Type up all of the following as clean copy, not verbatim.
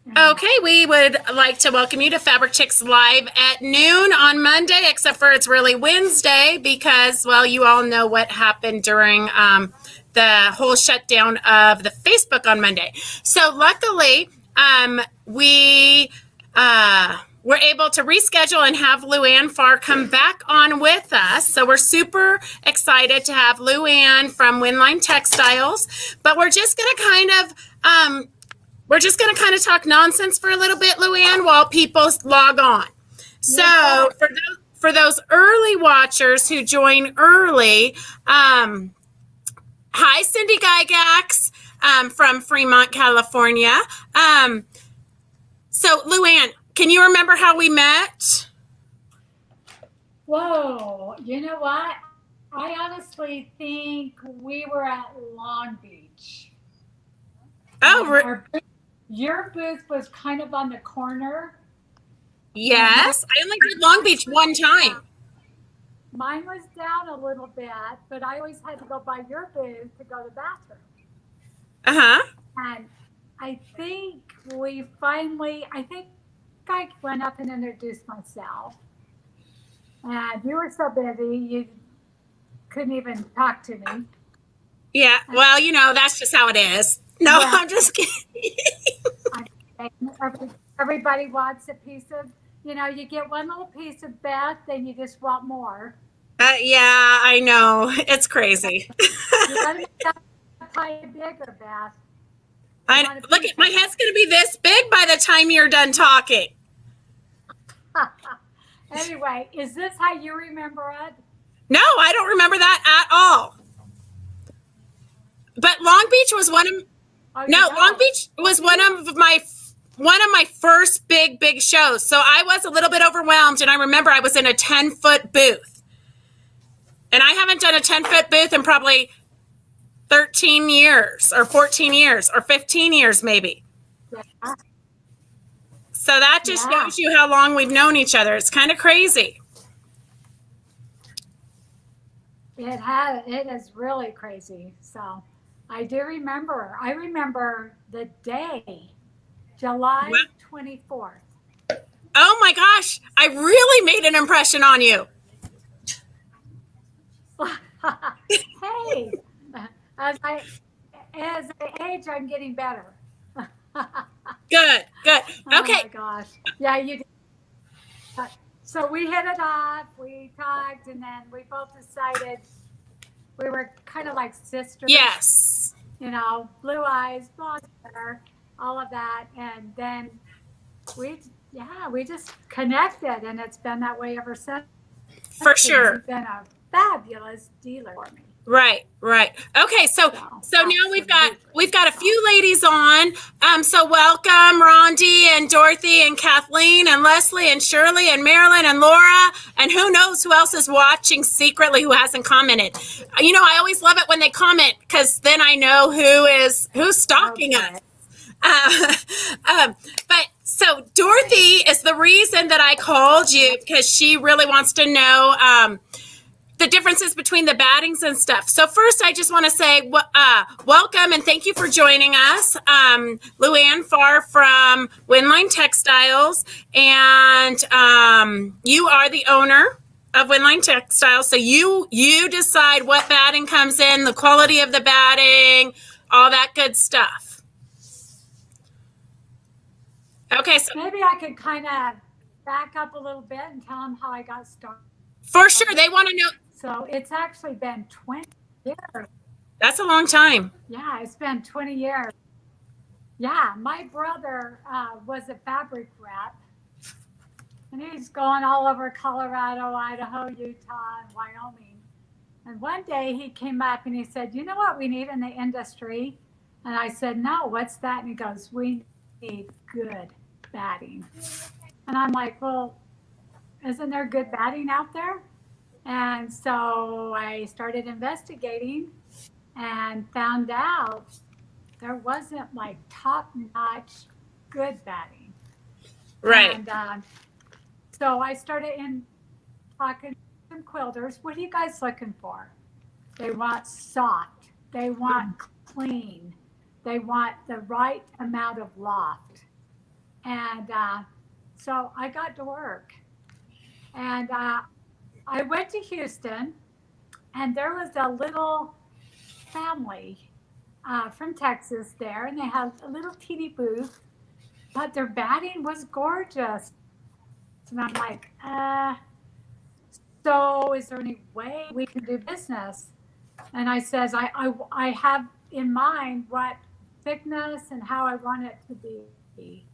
Okay, we would like to welcome you to Fabric Chicks Live at noon on Monday, except for it's really Wednesday because, well, you all know what happened during the whole shutdown of the Facebook on Monday. So luckily, we were able to reschedule and have Luann Farr come back on with us. So we're super excited to have Luann from Winline Textiles, but we're just going to kind of talk nonsense for a little bit, Luann, while people log on. So for those early watchers who join early, hi, Cindy Gygax from Fremont, California. So, Luann, can you remember how we met? Whoa, you know what? I honestly think we were at Long Beach. Oh, your booth was kind of on the corner. Yes, I only did Long Beach one time. Mine was down a little bit, but I always had to go by your booth to go to the bathroom. And I think I went up and introduced myself. And you were so busy, you couldn't even talk to me. Yeah, well, that's just how it is. No, yeah. I'm just kidding. Everybody wants a piece of, you get one little piece of Beth, then you just want more. Yeah, I know. It's crazy. You gotta make that pie bigger, Beth. Look, my head's going to be this big by the time you're done talking. Anyway, is this how you remember it? No, I don't remember that at all. But Long Beach was Long Beach was one of my first big shows. So I was a little bit overwhelmed, and I remember I was in a 10-foot booth. And I haven't done a 10-foot booth in probably 13 years or 14 years or 15 years maybe. Yeah. So that just shows you how long we've known each other. It's kind of crazy. It is really crazy. So I remember the day, July 24th. Oh my gosh, I really made an impression on you. Hey, as I age, I'm getting better. Good. Okay. Oh my gosh. Yeah, you did. So we hit it off, we talked, and then we both decided we were kind of like sisters. Yes. Blue eyes, blonde hair, all of that. And then we just connected, and it's been that way ever since. For sure. You've been a fabulous dealer for me. Right. Okay, so now we've got a few ladies on. So welcome Rondi and Dorothy and Kathleen and Leslie and Shirley and Marilyn and Laura, and who knows who else is watching secretly who hasn't commented. I always love it when they comment, because then I know who's stalking us. But so Dorothy is the reason that I called you, because she really wants to know the differences between the battings and stuff. So first, I just want to say welcome and thank you for joining us. Luann Farr from Winline Textiles, and you are the owner of Winline Textiles. So you decide what batting comes in, the quality of the batting, all that good stuff. Okay, so maybe I could kind of back up a little bit and tell them how I got started. For sure, they want to know. So it's actually been 20 years. That's a long time. Yeah, it's been 20 years. Yeah, my brother was a fabric rep, and he's going all over Colorado, Idaho, Utah, and Wyoming. And one day he came up and he said, "You know what we need in the industry?" And I said, "No, what's that?" And he goes, "We need good batting." And I'm like, "Well, isn't there good batting out there?" And so I started investigating and found out there wasn't like top-notch good batting. Right. And so I started talking to some quilters. What are you guys looking for? They want soft. They want clean. They want the right amount of loft. And so I got to work. And I went to Houston, and there was a little family from Texas there, and they had a little teeny booth, but their batting was gorgeous. And I'm like, so is there any way we can do business? And I says, I have in mind what thickness and how I want it to be.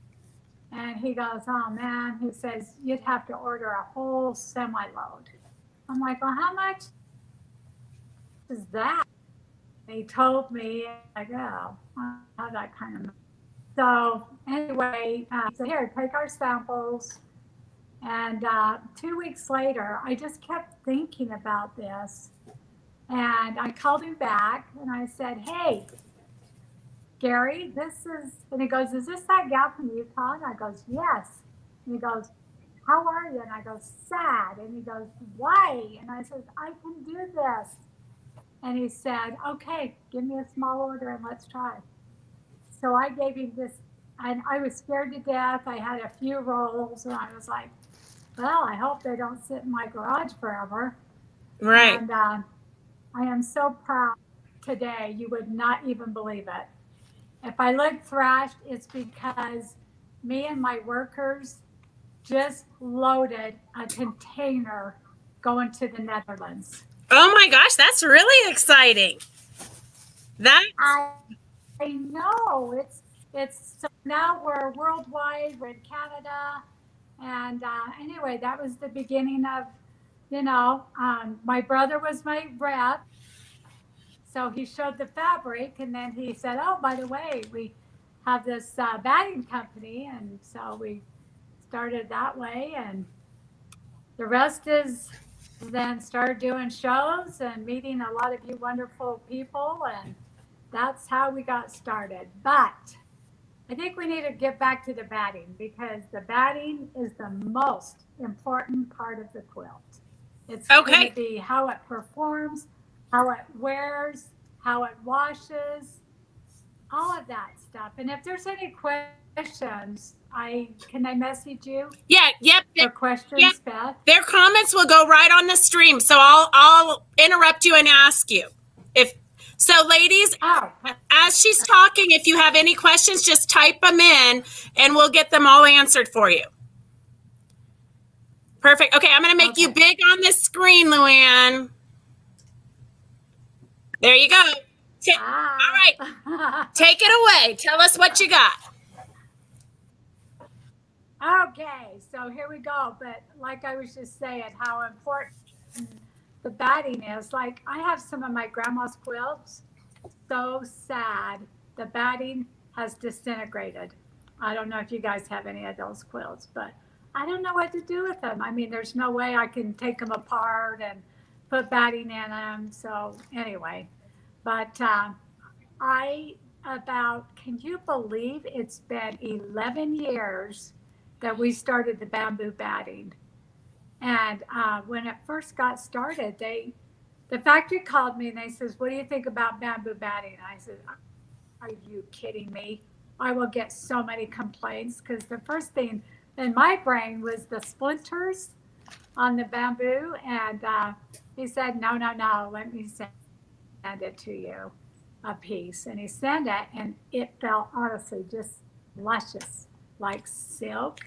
And he goes, oh man, he says, you'd have to order a whole semi load. I'm like, well, how much is that? And he told me, I go, how that kind of. So anyway, he said, here, take our samples. And 2 weeks later, I just kept thinking about this. And I called him back and I said, hey, Gary, this is, and he goes, is this that gal from Utah? And I goes, yes. And he goes, how are you? And I go, sad. And he goes, why? And I said, I can do this. And he said, okay, give me a small order and let's try. So I gave him this, and I was scared to death. I had a few rolls, and I was like, well, I hope they don't sit in my garage forever. Right. And I am so proud today. You would not even believe it. If I look thrashed, it's because me and my workers just loaded a container going to the Netherlands. Oh my gosh, that's really exciting. That I know it's so now we're worldwide. We're in Canada, and anyway, that was the beginning of, my brother was my rep, so he showed the fabric, and then he said, "Oh, by the way, we have this batting company," and so we started that way, and the rest is then started doing shows and meeting a lot of you wonderful people, and that's how we got started. But I think we need to get back to the batting, because the batting is the most important part of the quilt. It's going to be how it performs, how it wears, how it washes, all of that stuff. And if there's any questions, can I message you? Yeah, yep. For questions, yep. Beth? Their comments will go right on the stream, so I'll interrupt you and ask you. So, ladies, as she's talking, if you have any questions, just type them in, and we'll get them all answered for you. Perfect. Okay, I'm going to make you big on this screen, Luann. There you go. All right. Take it away. Tell us what you got. Okay, so here we go. But like I was just saying, how important the batting is. Like, I have some of my grandma's quilts. So sad. The batting has disintegrated. I don't know if you guys have any of those quilts, but I don't know what to do with them. I mean, there's no way I can take them apart and put batting in them. So anyway, but can you believe it's been 11 years that we started the bamboo batting? And when it first got started, the factory called me and they says, what do you think about bamboo batting? And I said, are you kidding me? I will get so many complaints, because the first thing in my brain was the splinters on the bamboo. And he said, no, let me send it to you, a piece. And he sent it, and it felt honestly just luscious, like silk,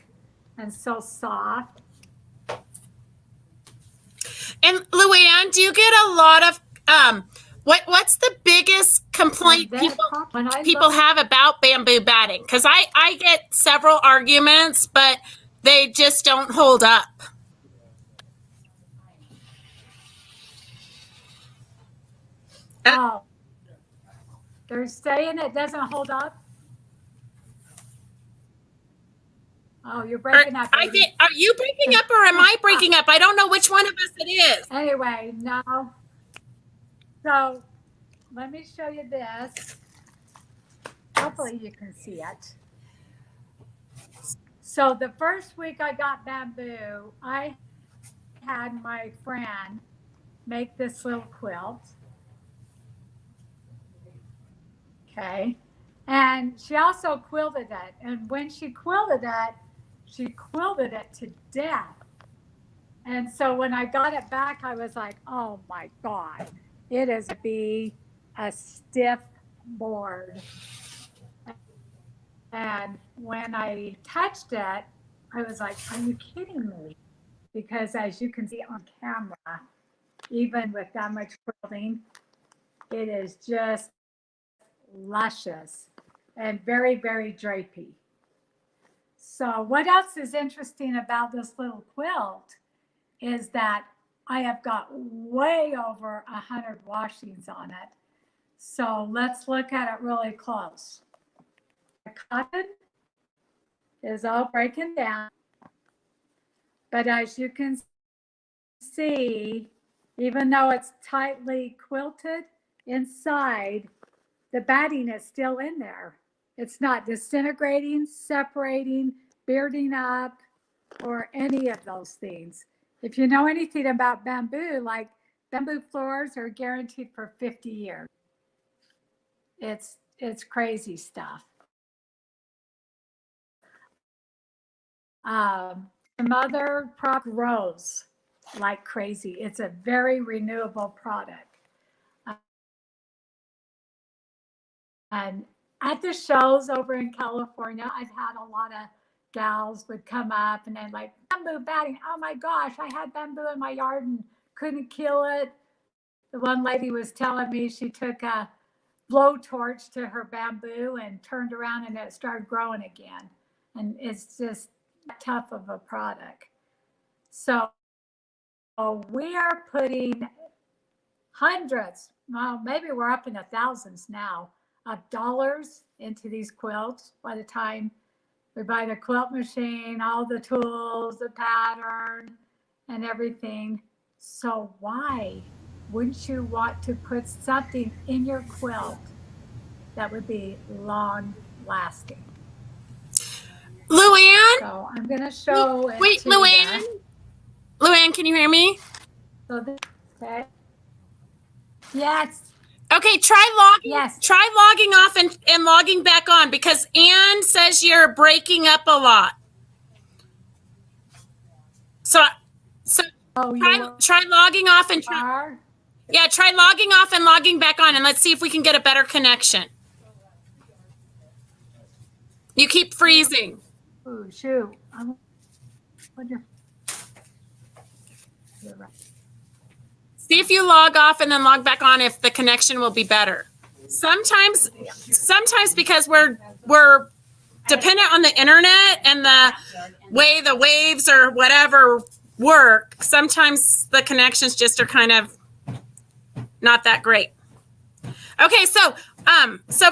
and so soft. And Luann, do you get a lot of what's the biggest complaint people have about bamboo batting? Because I get several arguments, but they just don't hold up. Oh, they're saying it doesn't hold up? Oh, you're breaking up. Are you breaking up, or am I breaking up? I don't know which one of us it is. Anyway, no. So let me show you this. Hopefully you can see it. So the first week I got bamboo, I had my friend make this little quilt. Okay. And she also quilted it. And when she quilted it to death. And so when I got it back, I was like, oh my God, it is be a stiff board. And when I touched it, I was like, are you kidding me? Because as you can see on camera, even with that much quilting, it is just luscious and very, very drapey. So what else is interesting about this little quilt is that I have got way over 100 washings on it. So let's look at it really close. The cotton is all breaking down. But as you can see, even though it's tightly quilted inside, the batting is still in there. It's not disintegrating, separating, bearding up, or any of those things. If you know anything about bamboo, like bamboo floors are guaranteed for 50 years. It's crazy stuff. Some other product grows like crazy. It's a very renewable product. And at the shows over in California, I've had a lot of gals would come up and then like, bamboo batting. Oh my gosh, I had bamboo in my yard and couldn't kill it. The one lady was telling me she took a blowtorch to her bamboo and turned around and it started growing again. And it's just tough of a product. So we are putting hundreds, well, maybe we're up in the thousands now, of dollars into these quilts. By the time we buy the quilt machine, all the tools, the pattern, and everything. So why wouldn't you want to put something in your quilt that would be long lasting? Luann? So I'm going to show it. Wait, Luann? Luann, can you hear me? So this, okay. Yes. Okay, try logging off and logging back on because Ann says you're breaking up a lot. So try logging off and try logging off and logging back on, and let's see if we can get a better connection. You keep freezing. Oh, shoot. I wonder. You're right. See if you log off and then log back on if the connection will be better. Sometimes because we're dependent on the internet and the way the waves or whatever work, sometimes the connections just are kind of not that great. Okay, so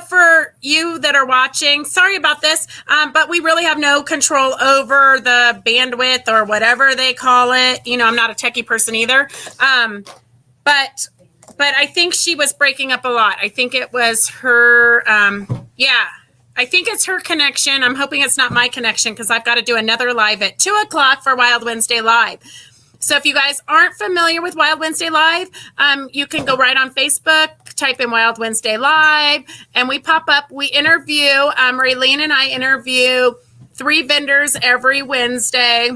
for you that are watching, sorry about this, but we really have no control over the bandwidth or whatever they call it. You know, I'm not a techie person either. But I think she was breaking up a lot. I think it was her, I think it's her connection. I'm hoping it's not my connection because I've got to do another live at 2:00 for Wild Wednesday Live. So if you guys aren't familiar with Wild Wednesday Live, you can go right on Facebook, type in Wild Wednesday Live, and we pop up. We interview, Raylene and I interview 3 vendors every Wednesday.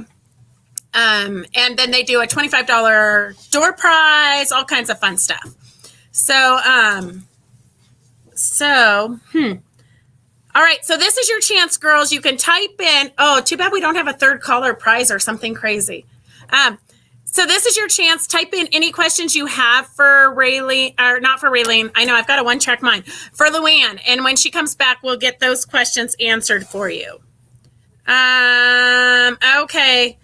And then they do a $25 door prize, all kinds of fun stuff. So, all right. So this is your chance, girls. You can type in, oh, too bad we don't have a 3rd caller prize or something crazy. So this is your chance. Type in any questions you have for Raylene, or not for Raylene. I know I've got a one-track mind. For Luann. And when she comes back, we'll get those questions answered for you. Okay.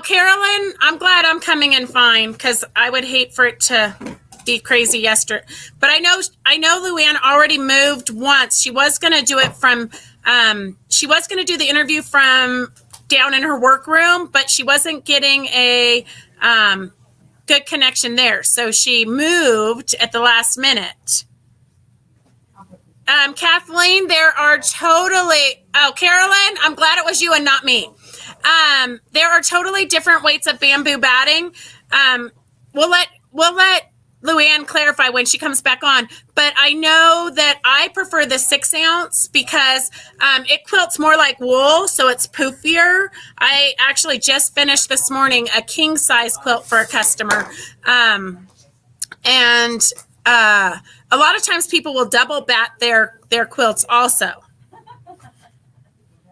Carolyn, I'm glad I'm coming in fine because I would hate for it to be crazy yesterday. But I know Luann already moved once. She was going to do it from, she was going to do the interview from down in her workroom, but she wasn't getting a good connection there. So she moved at the last minute. Kathleen, there are Carolyn, I'm glad it was you and not me. There are totally different weights of bamboo batting. We'll let Luann clarify when she comes back on, but I know that I prefer the 6 ounce because it quilts more like wool, so it's poofier. I actually just finished this morning a king size quilt for a customer. And a lot of times people will double bat their quilts also.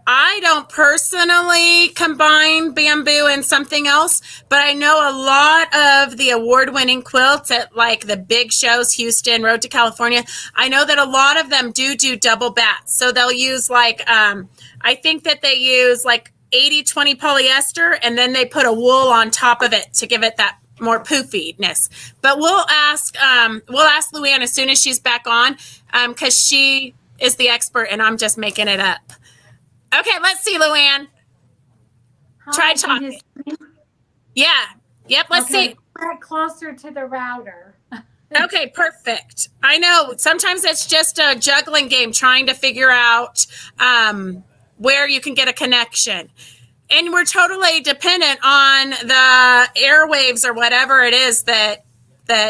I don't personally combine bamboo and something else, but I know a lot of the award-winning quilts at like the big shows, Houston, Road to California. I know that a lot of them do double bats. So they'll use like, I think that they use like 80-20 polyester, and then they put a wool on top of it to give it that more poofiness. But we'll ask Luann as soon as she's back on, because she is the expert and I'm just making it up. Okay, let's see, Luann. Try talking. Yeah. Yep, let's see. Get closer to the router. Okay, perfect. I know sometimes it's just a juggling game trying to figure out where you can get a connection. And we're totally dependent on the airwaves or whatever it is that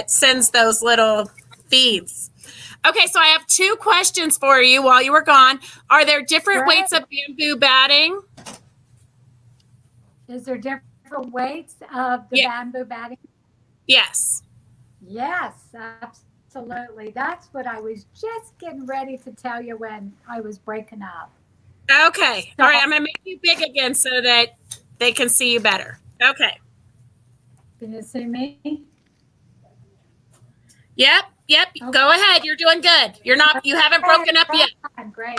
sends those little feeds. Okay, so I have 2 questions for you while you were gone. Are there different weights of bamboo batting? Is there different weights of the bamboo batting? Yes. Yes, absolutely. That's what I was just getting ready to tell you when I was breaking up. Okay. All right, I'm going to make you big again so that they can see you better. Okay. Can you see me? Yep. Okay. Go ahead. You're doing good. You haven't broken up yet. Great.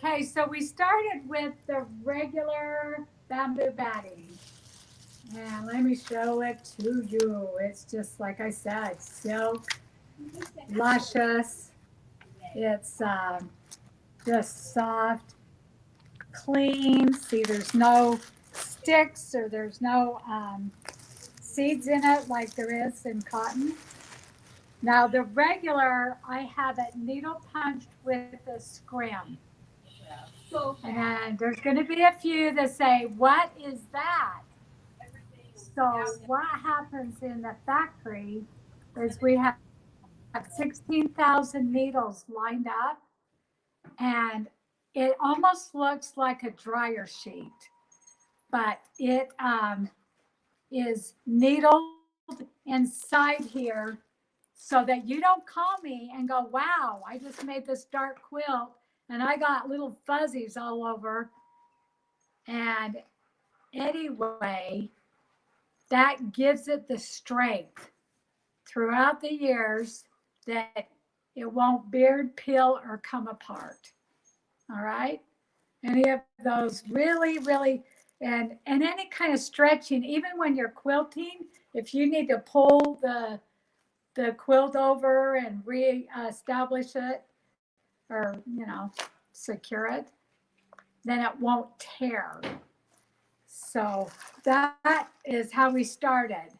Okay, so we started with the regular bamboo batting. And let me show it to you. It's just like I said, silk, luscious. It's just soft, clean. See, there's no sticks or there's no seeds in it like there is in cotton. Now the regular, I have it needle punched with a scrim. And there's going to be a few that say, what is that? So what happens in the factory is we have 16,000 needles lined up, and it almost looks like a dryer sheet, but it is needled inside here so that you don't call me and go, wow, I just made this dark quilt and I got little fuzzies all over. And anyway, that gives it the strength throughout the years that it won't beard, peel, or come apart. All right? Any of those really, and any kind of stretching, even when you're quilting, if you need to pull the quilt over and re-establish it or, secure it, then it won't tear. So that is how we started.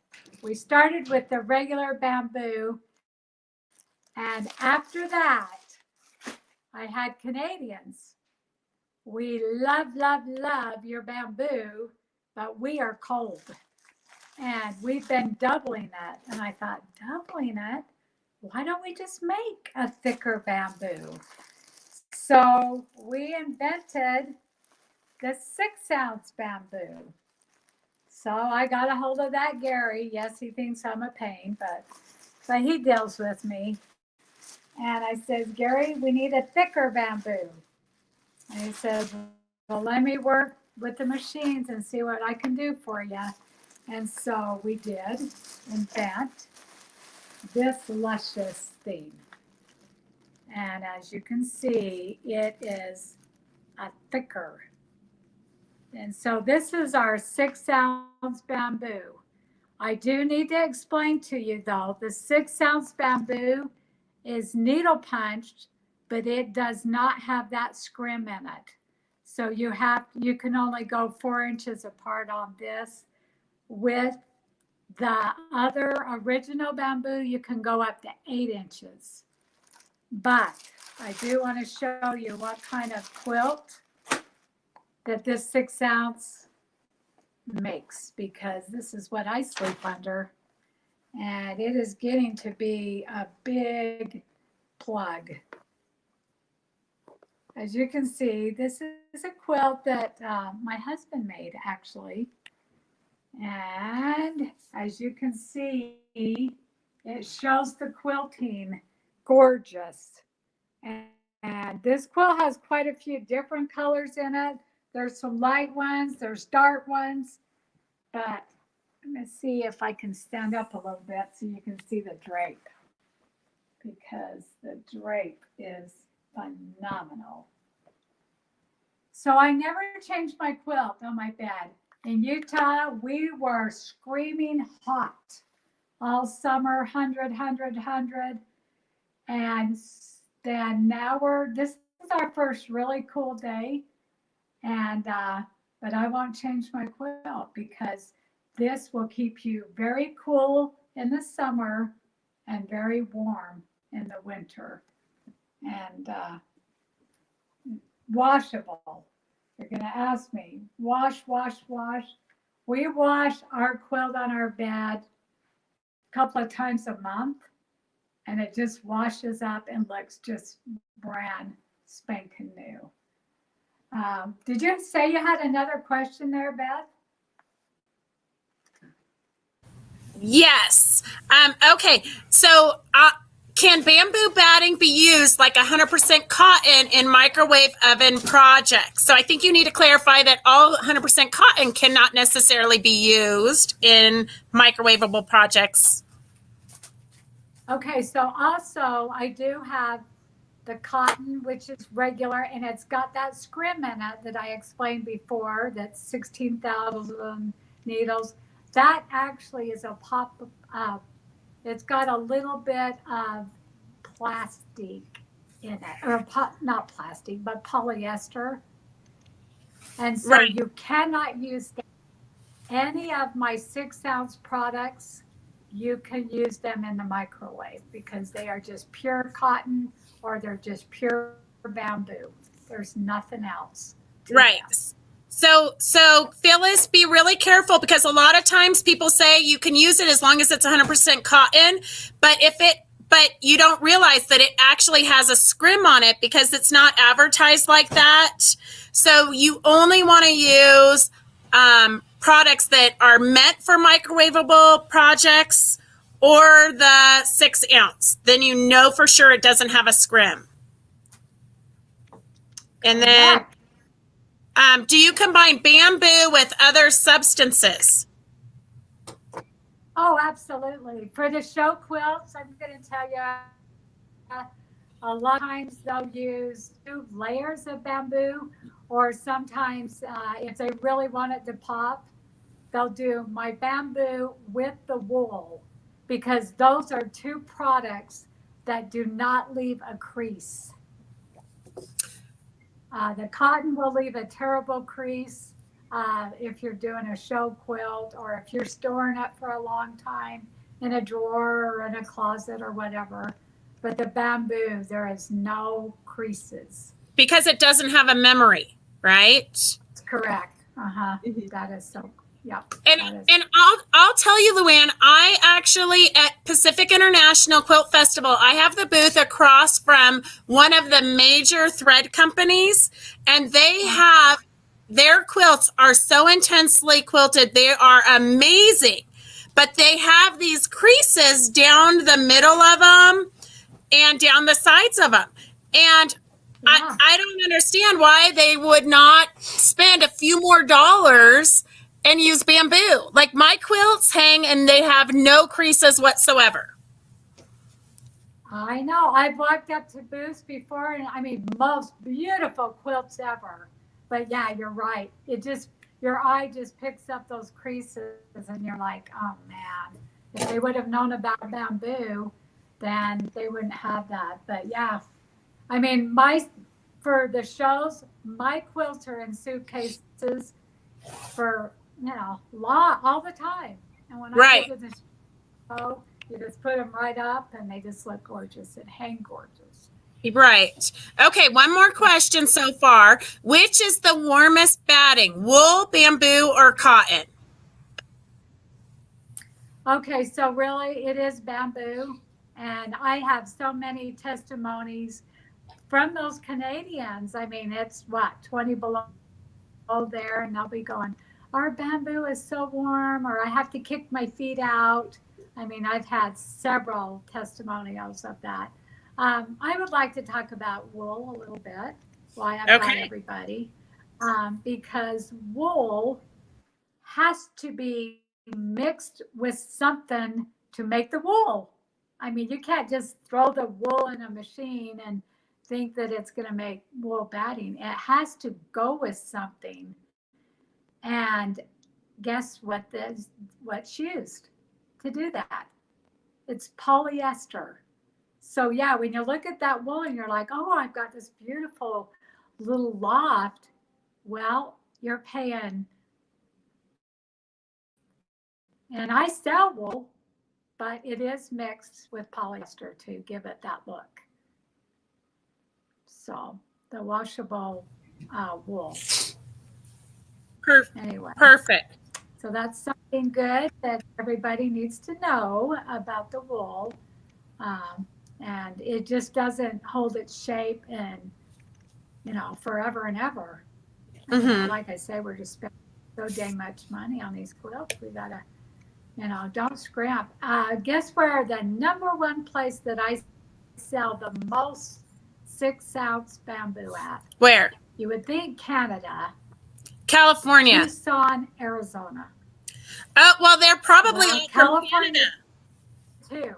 We started with the regular bamboo. And after that, I had Canadians. We love your bamboo, but we are cold. And we've been doubling it. And I thought, doubling it? Why don't we just make a thicker bamboo? So we invented the 6-ounce bamboo. So I got a hold of that Gary. Yes, he thinks I'm a pain, but he deals with me. And I said, Gary, we need a thicker bamboo. And he said, well, let me work with the machines and see what I can do for you. And so we did invent this luscious thing. And as you can see, it is a thicker. And so this is our 6-ounce bamboo. I do need to explain to you though, the 6-ounce bamboo is needle punched, but it does not have that scrim in it. So you can only go 4 inches apart on this. With the other original bamboo, you can go up to 8 inches. But I do want to show you what kind of quilt that this 6-ounce makes, because this is what I sleep under. and it is getting to be a big plug. As you can see, this is a quilt that my husband made, actually. And as you can see, it shows the quilting gorgeous. And this quilt has quite a few different colors in it. There's some light ones, there's dark ones, but let me see if I can stand up a little bit so you can see the drape, because the drape is phenomenal. So I never changed my quilt on my bed. In Utah, we were screaming hot all summer, 100, 100, 100. And then now this is our first really cool day. And, but I won't change my quilt because this will keep you very cool in the summer and very warm in the winter. And washable. You're going to ask me, wash, wash, wash. We wash our quilt on our bed a couple of times a month, and it just washes up and looks just brand spanking new. Did you say you had another question there, Beth? Yes. Okay. So can bamboo batting be used like 100% cotton in microwave oven projects? So I think you need to clarify that all 100% cotton cannot necessarily be used in microwavable projects. Okay, so also I do have the cotton, which is regular, and it's got that scrim in it that I explained before, that's 16,000 needles. That actually is a pop, it's got a little bit of plastic in it, or not plastic, but polyester. And so Right. you cannot use any of my 6-ounce products. You can use them in the microwave because they are just pure cotton or they're just pure bamboo. There's nothing else. Right. So Phyllis, be really careful because a lot of times people say you can use it as long as it's 100% cotton, but you don't realize that it actually has a scrim on it because it's not advertised like that. So you only want to use products that are meant for microwavable projects or the 6-ounce. Then you know for sure it doesn't have a scrim. And then, do you combine bamboo with other substances? Oh, absolutely. For the show quilts, I'm going to tell you, a lot of times they'll use 2 layers of bamboo, or sometimes if they really want it to pop, they'll do my bamboo with the wool, because those are 2 products that do not leave a crease. The cotton will leave a terrible crease if you're doing a show quilt, or if you're storing it for a long time in a drawer or in a closet or whatever. But the bamboo, there is no creases. Because it doesn't have a memory, right? That's correct. That is so. Yeah. And I'll tell you, Luann, I actually at Pacific International Quilt Festival, I have the booth across from one of the major thread companies, and they have their quilts are so intensely quilted. They are amazing, but they have these creases down the middle of them and down the sides of them. And I don't understand why they would not spend a few more dollars and use bamboo. Like my quilts hang and they have no creases whatsoever. I know. I've walked up to booths before, and I mean, most beautiful quilts ever. But yeah, you're right. It just, your eye just picks up those creases, and you're like, oh man, if they would have known about bamboo, then they wouldn't have that. But yeah, I mean, for the shows, my quilts are in suitcases for, all the time. And when I go to the show, you just put them right up and they just look gorgeous and hang gorgeous. Right. Okay, one more question so far. Which is the warmest batting, wool, bamboo, or cotton? Okay, so really it is bamboo. And I have so many testimonies from those Canadians. I mean, it's what, 20 below there, and they'll be going, our bamboo is so warm, or I have to kick my feet out. I mean, I've had several testimonials of that. I would like to talk about wool a little bit while I've got Okay. everybody, because wool has to be mixed with something to make the wool. I mean, you can't just throw the wool in a machine and think that it's going to make wool batting. It has to go with something. And guess what's used to do that? It's polyester. So yeah, when you look at that wool and you're like, oh, I've got this beautiful little loft. Well, you're paying, and I sell wool, but it is mixed with polyester to give it that look. So the washable wool. Anyway, Perfect. so that's something good that everybody needs to know about the wool. And it just doesn't hold its shape and, forever and ever. Mm-hmm. Like I say, we're just spending so dang much money on these quilts. We gotta, don't scrimp. Guess where the number one place that I sell the most 6-ounce bamboo at? Where? You would think Canada. California. Tucson, Arizona. Oh, well, they're probably all from California Canada. too.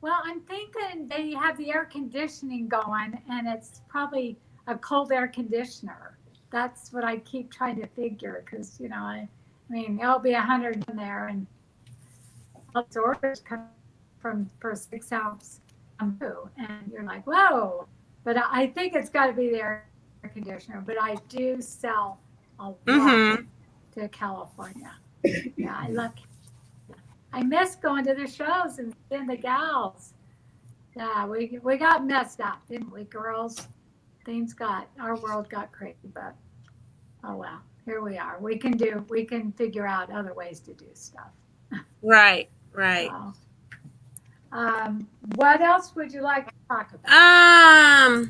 Well, I'm thinking they have the air conditioning going, and it's probably a cold air conditioner. That's what I keep trying to figure, because I mean, it'll be 100 in there, and all these orders come for 6-ounce bamboo, and you're like, whoa! But I think it's got to be the air conditioner. But I do sell a lot to California. Yeah, I love. I miss going to the shows and seeing the gals. Yeah, we got messed up, didn't we, girls? Our world got crazy, but oh well, here we are. We can figure out other ways to do stuff. Right. So, what else would you like to talk about?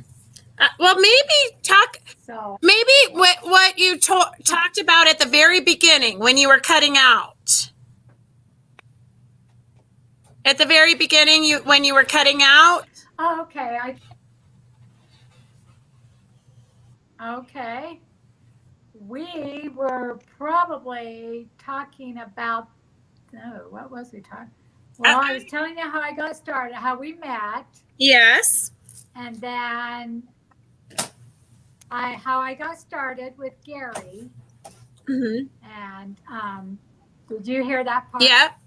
Well, maybe talk. So Maybe what you talked about at the very beginning when you were cutting out. At the very beginning, when you were cutting out. oh, okay. We were probably talking about. No, what was we talking? Well, I was telling you how I got started, how we met. Yes. And then how I got started with Gary. Mm-hmm. And did you hear that part? Yep.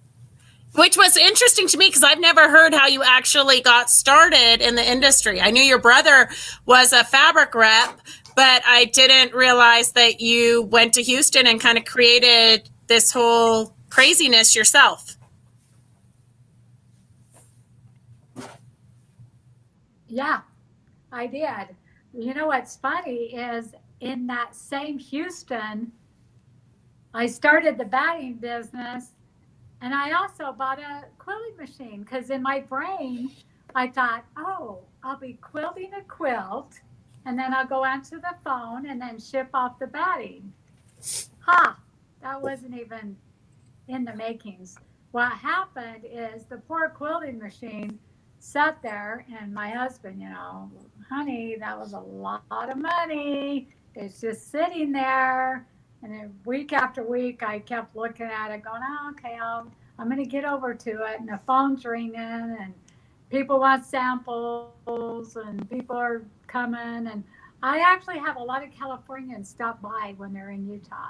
Which was interesting to me because I've never heard how you actually got started in the industry. I knew your brother was a fabric rep, but I didn't realize that you went to Houston and kind of created this whole craziness yourself. Yeah, I did. You know what's funny is in that same Houston, I started the batting business, and I also bought a quilting machine because in my brain, I thought, oh, I'll be quilting a quilt, and then I'll go onto the phone and then ship off the batting. That wasn't even in the makings. What happened is the poor quilting machine sat there, and my husband, honey, that was a lot of money. It's just sitting there. And then week after week, I kept looking at it, going, oh, okay, I'm going to get over to it. And the phone's ringing, and people want samples, and people are coming. And I actually have a lot of Californians stop by when they're in Utah.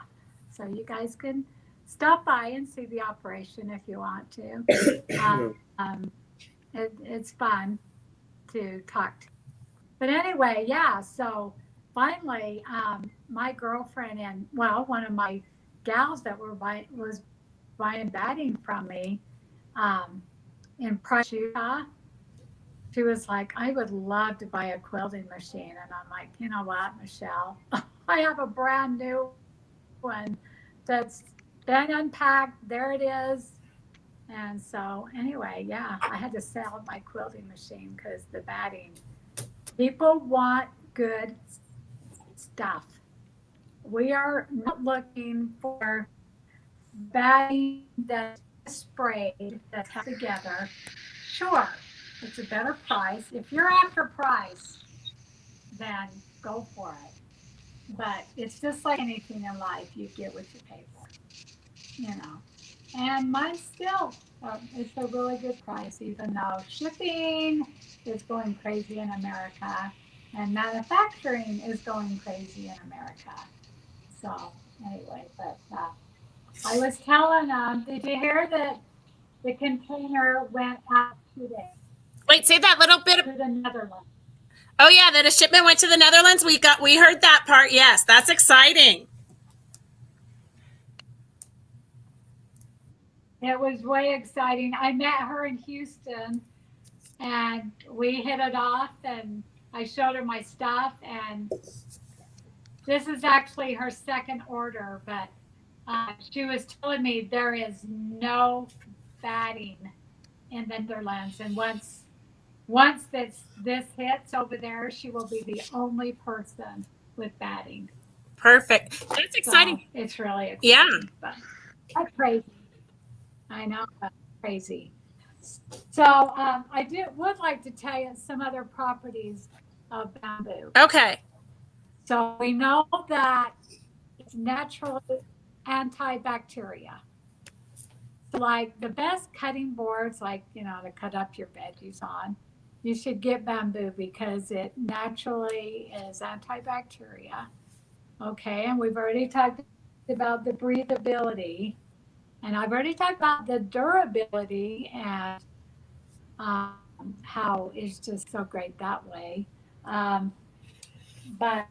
So you guys can stop by and see the operation if you want to. It's fun to talk to. But anyway, yeah, so finally, my girlfriend and, one of my gals that was buying batting from me in Price, Utah, she was like, I would love to buy a quilting machine. And I'm like, you know what, Michelle? I have a brand new one that's been unpacked. There it is. And so anyway, yeah, I had to sell my quilting machine because the batting. People want good stuff. We are not looking for batting that's sprayed, that's held together. Sure, it's a better price. If you're after price, then go for it. But it's just like anything in life, you get what you pay for, you know. And mine still, it's a really good price, even though shipping is going crazy in America and manufacturing is going crazy in America. So anyway, but I was telling them, did you hear that the container went out today Wait, say that little bit. to the Netherlands? Oh yeah, that a shipment went to the Netherlands. We heard that part. Yes, that's exciting. It was way exciting. I met her in Houston and we hit it off and I showed her my stuff and this is actually her second order, but she was telling me there is no batting in the Netherlands. And once this hits over there, she will be the only person with batting. Perfect. That's exciting. So it's really exciting. Yeah. But that's crazy. I know, that's crazy. So I would like to tell you some other properties of bamboo. Okay. So we know that it's naturally antibacterial. So like the best cutting boards, like, you know, to cut up your veggies on, you should get bamboo because it naturally is antibacterial. Okay, and we've already talked about the breathability, and I've already talked about the durability and how it's just so great that way. Um, but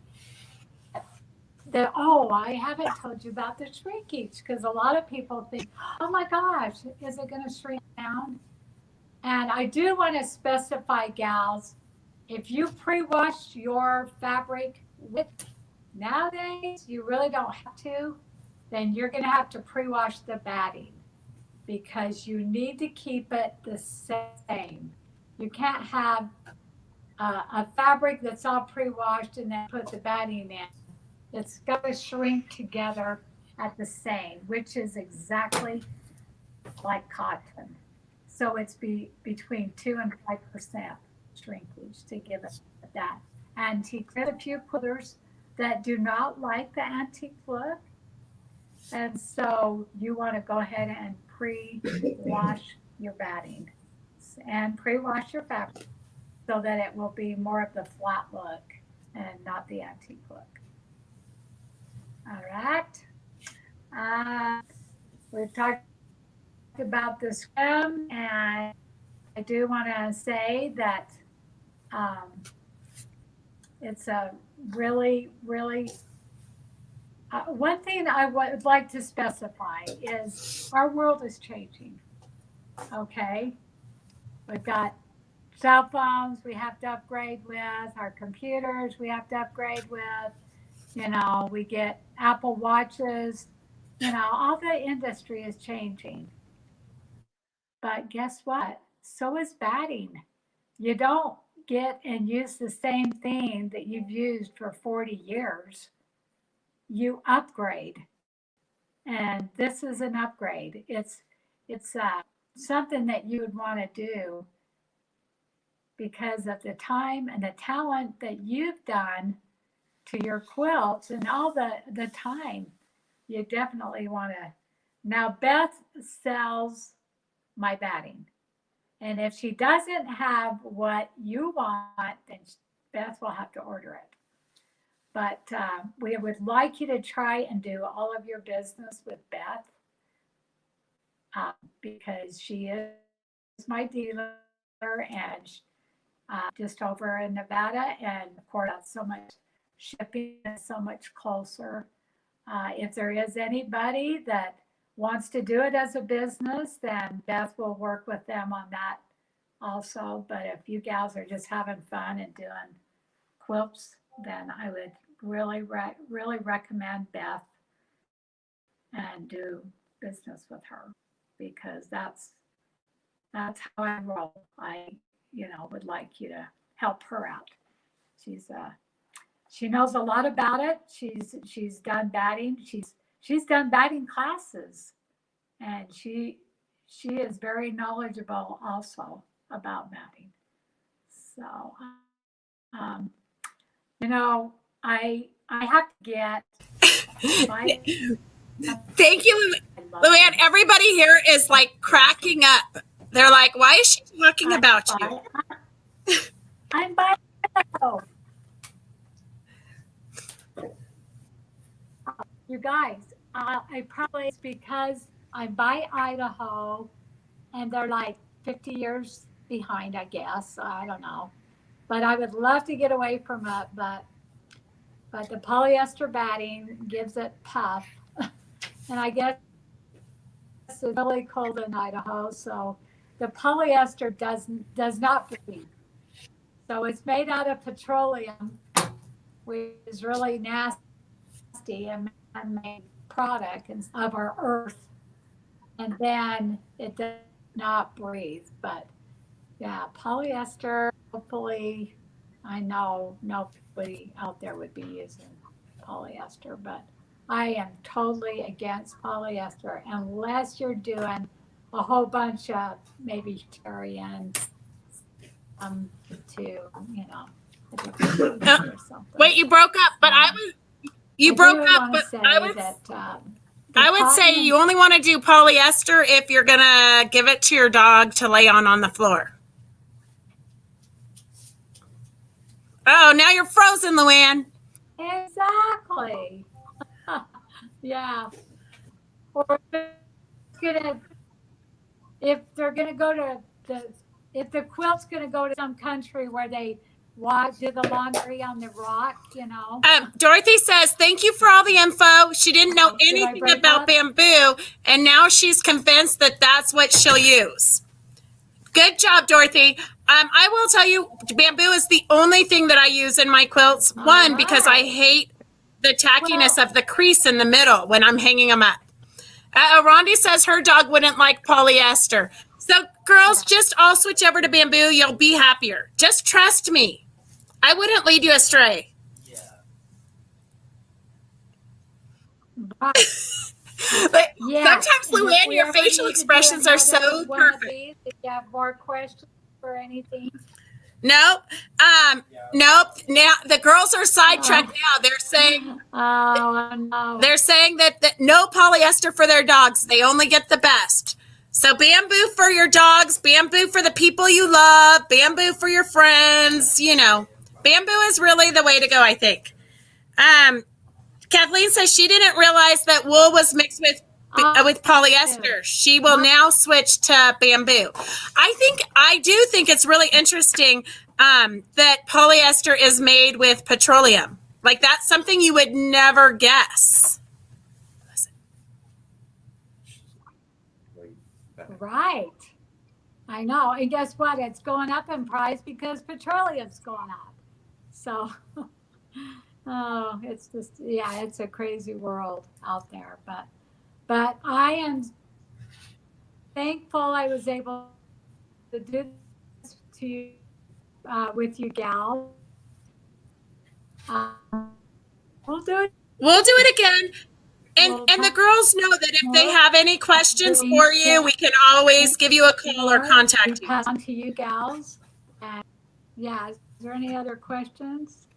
I haven't told you about the shrinkage because a lot of people think, oh my gosh, is it going to shrink down? And I do want to specify, gals, if you pre-wash your fabric with nowadays, you really don't have to, then you're going to have to pre-wash the batting because you need to keep it the same. You can't have a fabric that's all pre-washed and then put the batting in. It's got to shrink together at the same, which is exactly like cotton. So it's between 2 and 5% shrinkage to give it that. Antique. There's a few quilters that do not like the antique look. And so you want to go ahead and pre-wash your batting and pre-wash your fabric so that it will be more of the flat look and not the antique look. All right. We've talked about the scrim, and I do want to say that it's a really, really one thing I would like to specify is our world is changing. Okay, we've got cell phones we have to upgrade with, our computers we have to upgrade with. You know, we get Apple Watches. You know, all the industry is changing. But guess what? So is batting. You don't get and use the same thing that you've used for 40 years. You upgrade. And this is an upgrade. It's something that you would want to do because of the time and the talent that you've done to your quilts and all the time. You definitely want to. Now, Beth sells my batting. And if she doesn't have what you want, then Beth will have to order it. But we would like you to try and do all of your business with Beth because she is my dealer and just over in Nevada. And of course, that's so much shipping is so much closer. If there is anybody that wants to do it as a business, then Beth will work with them on that also. But if you gals are just having fun and doing quilts, then I would really recommend Beth and do business with her because that's how I roll. I, would like you to help her out. She knows a lot about it. She's done batting. She's done batting classes, and she is very knowledgeable also about batting. So, I have to get. Thank you, Luann. Everybody here is like cracking up. They're like, "Why is she talking about you?" I'm by. You guys, I probably it's because I'm by Idaho, and they're like 50 years behind, I guess. I don't know, but I would love to get away from it. But the polyester batting gives it puff, and I guess it's really cold in Idaho, so the polyester does not breathe. So it's made out of petroleum, which is really nasty and man-made product of our earth, and then it does not breathe. But yeah, polyester, hopefully, I know nobody out there would be using polyester, but I am totally against polyester unless you're doing a whole bunch of maybe vegetarian to or something. Wait, you broke up, but you broke up, but I would say you only want to do polyester if you're gonna give it to your dog to lay on the floor. Oh, now you're frozen, Luann. Exactly. Yeah. Or if they're gonna go to if the quilt's gonna go to some country where they do the laundry on the rock, Dorothy says, thank you for all the info. She didn't know anything about bamboo, and now she's convinced that that's what she'll use. Good job, Dorothy. I will tell you, bamboo is the only thing that I use in my quilts. One, because I hate the tackiness of the crease in the middle when I'm hanging them up. Rondi says her dog wouldn't like polyester. So, girls, just all switch over to bamboo. You'll be happier. Just trust me. I wouldn't lead you astray. Yeah. Right. But Yeah. sometimes, Luann, your facial expressions are so perfect. If you have more questions or anything. Nope. Nope. Now the girls are sidetracked now. They're saying no. they're saying that no polyester for their dogs. They only get the best. So bamboo for your dogs, bamboo for the people you love, bamboo for your friends, Bamboo is really the way to go, I think. Kathleen says she didn't realize that wool was mixed with polyester. She will now switch to bamboo. I do think it's really interesting that polyester is made with petroleum. Like that's something you would never guess. Right. I know. And guess what? It's going up in price because petroleum's going up. So, it's just, it's a crazy world out there. But I am thankful I was able to do this to you, with you gals. We'll do it. We'll do it again. And the girls know that if they have any questions for you, we can always give you a call or contact you. Pass on to you gals. And is there any other questions?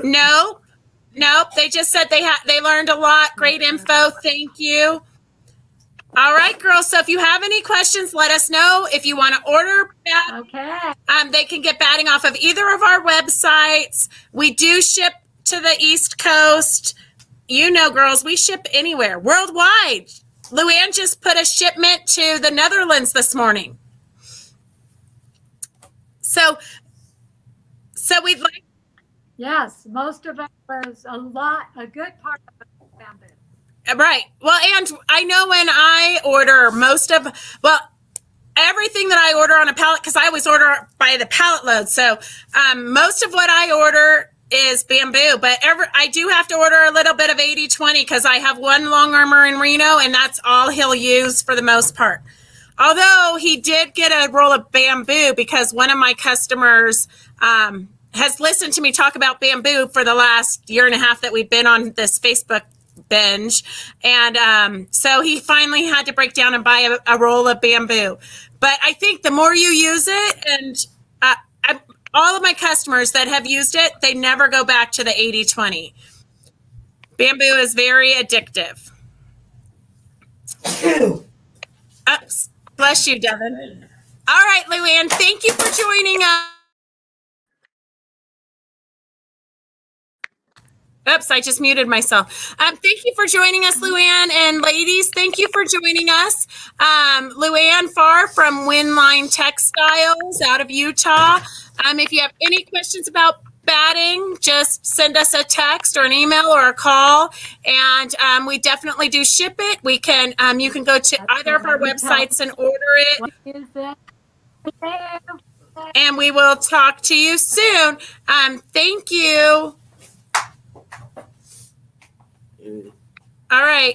No. Nope. They just said they learned a lot. Great info. Thank you. All right, girls. So if you have any questions, let us know. If you want to order batting, they can get batting off of either of our websites. We do ship to the East Coast. Girls, we ship anywhere, worldwide. Luann just put a shipment to the Netherlands this morning. So we'd like. Yes, most of it was a good part of it was bamboo. Right. Well, and I know when I order everything that I order on a pallet, because I always order by the pallet load. So most of what I order is bamboo, but I do have to order a little bit of 80/20 because I have one long arm merino, and that's all he'll use for the most part. Although he did get a roll of bamboo because one of my customers has listened to me talk about bamboo for the last year and a half that we've been on this Facebook binge. And so he finally had to break down and buy a roll of bamboo. But I think the more you use it, and all of my customers that have used it, they never go back to the 80/20. Bamboo is very addictive. Oops. Bless you, Devin. All right, Luann, thank you for joining us. Oops, I just muted myself. Thank you for joining us, Luann. And ladies, thank you for joining us. Luann Farr from Winline Textiles out of Utah. If you have any questions about batting, just send us a text or an email or a call, and we definitely do ship it. We can, you can go to either of our websites and order it. And we will talk to you soon. Thank you. All right.